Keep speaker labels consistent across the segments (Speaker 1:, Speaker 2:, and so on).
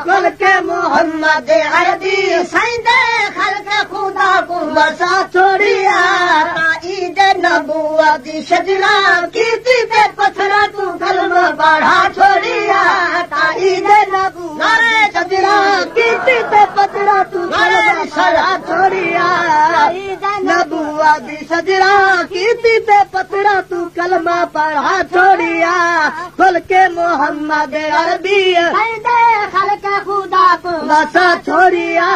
Speaker 1: खुल के मोहम्मद अरबी सईदे खल्क खुदा को बसा छोड़िया ईद नबुवत दी शजरा कीती ते पत्थरा तू कलमा पढ़ा छोड़िया ईद नबुवत शजरा कीती ते पत्थरा तू कलमा पढ़ा छोड़िया ईद नबुवत दी शजरा कीती ते पत्थरा तू कलमा पढ़ा छोड़िया खुल के मोहम्मद अरबी सईदे खल्क खुदा को बसा छोड़िया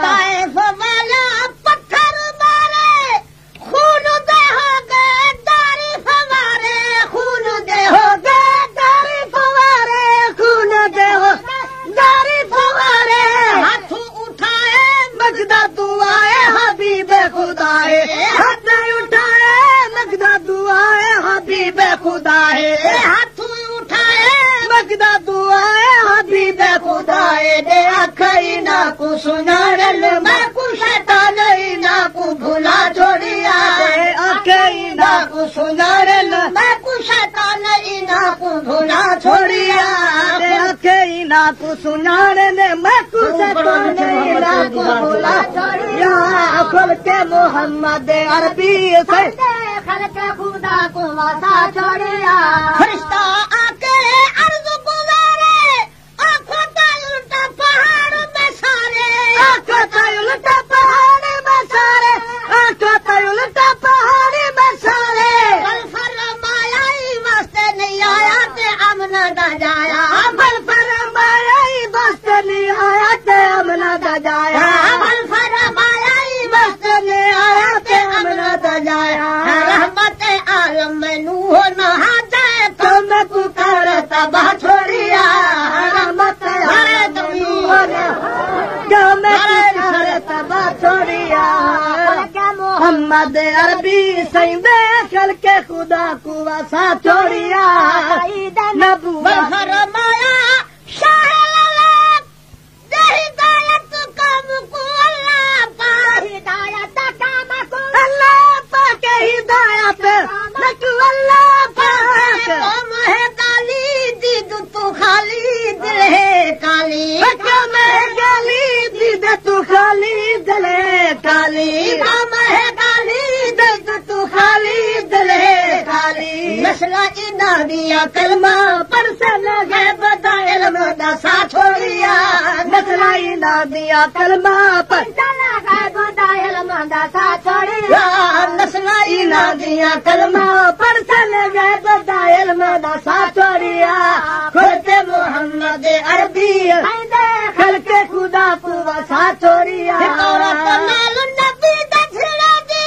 Speaker 1: ताइफ वाला पत्थर मारे खून दे हो गए तारीफ हमारे खून दे हो गए तारीफ हमारे खून दे हो तारीफ हमारे हाथ उठाए मजदा दुआए हबीब खुदाए हाथ उठाए मजदा दुआए हबीब खुदाए हाथ उठाए मजदा दुआए हबीब खुदाए दे अखई ना को सुनारल मैं को शैतान ना को भुला छोड़िया दे अखई ना को सुनारल मैं को शैतान ना को भुला छोड़िया दे अखई ना को सुनारल मैं को शैतान ना को भुला छोड़िया खुल के मोहम्मद अरबी सईदे खल्क खुदा को वसा छोड़िया फरिश्ता आके अर्ज गुजारे आंखों का उल्टा पहाड़ में सारे आंखों का उल्टा पहाड़ में सारे आंखों का उल्टा पहाड़ में सारे बल फरमाया ही वास्ते नहीं आया ते अमना दा जाया बल फरमाया ही वास्ते नहीं आया ते अमना दा जाया बल फरमाया ही वास्ते नहीं आया ते अमना दा जाया रहमत आलम में नूह नहा जाए तो मैं पुकार तबाह छोड़िया रहमत आलम नूह जो मैं पुकार तबाह छोड़िया मोहम्मद अरबी सईदे खल्क खुदा को वसा छोड़िया नबुवत फरमाया शाह ललात दे हिदायत काम को अल्लाह पाक हिदायत काम को अल्लाह पाक हिदायत नकु अल्लाह पाक तुम है काली दीद तू खाली दिल है काली तुम है काली दीद तू खाली दिल है काली तुम है काली दीद तू खाली दिल है काली मसला इना दिया कलमा पर से लगे बदा इल्म दसा छोड़िया मसला इना दिया कलमा पर से लगे बदा इल्म दसा छोड़िया मसला इना दिया कलमा पर से लगे बदा इल्म दसा छोड़िया खुद मोहम्मद अरबी सईदे खल्क खुदा को वसा छोड़िया औरत नाल नबी दछड़ा दी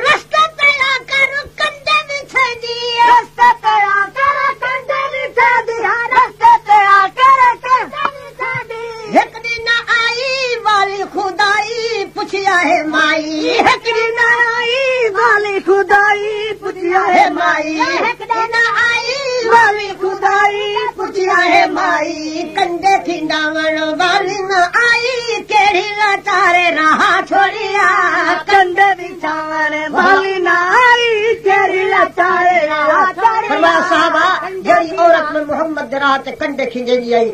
Speaker 1: रास्ता तैयार कर कंडे बिछा दी रास्ता तैयार कर कंडे बिछा दी रास्ता तैयार कर कंडे बिछा दी एक दिन आई वाली खुदाई पूछिया है माई एक दिन आई वाली खुदाई पूछिया है माई एक दिन आई वाली खुदाई पूछिया है माई कंडे खिंडावण वाली न आई केड़ी लाचारे रहा छोड़िया कंडे बिछावण वाली न आई केड़ी लाचारे रहा छोड़िया साहबा जड़ी औरत में मोहम्मद रात कंडे खिंजे आई